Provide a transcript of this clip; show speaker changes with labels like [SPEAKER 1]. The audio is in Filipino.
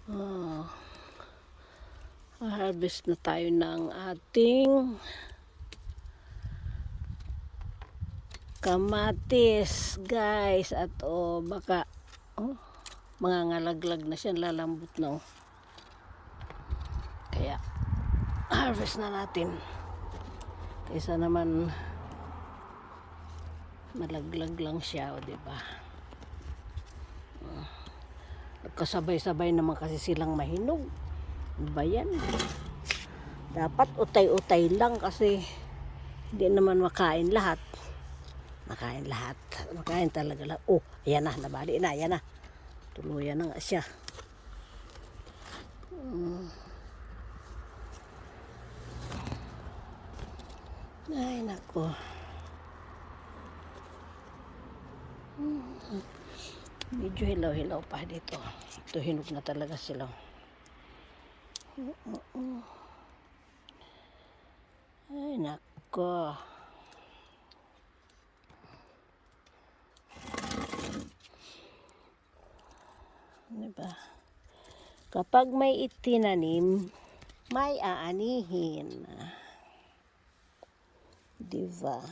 [SPEAKER 1] Oh, harvest na tayo ng ating kamatis, guys. At baka mga ngalaglag na siya, lalambot na. Kaya harvest na natin. Kaysa naman malaglag lang siya, di ba? Nagkasabay-sabay naman kasi silang mahinog. Ba yan? Dapat utay-utay lang kasi hindi naman makain lahat. Makain lahat. Makain talaga lahat. Oh, ayan na. Nabali na. Ayan na. Tuluyan na nga siya. Ay, nako. Medyo hilaw-hilaw pa dito. Ito, hinog na talaga sila. Ay, nako. Diba? Kapag may itinanim, may aanihin. Diba?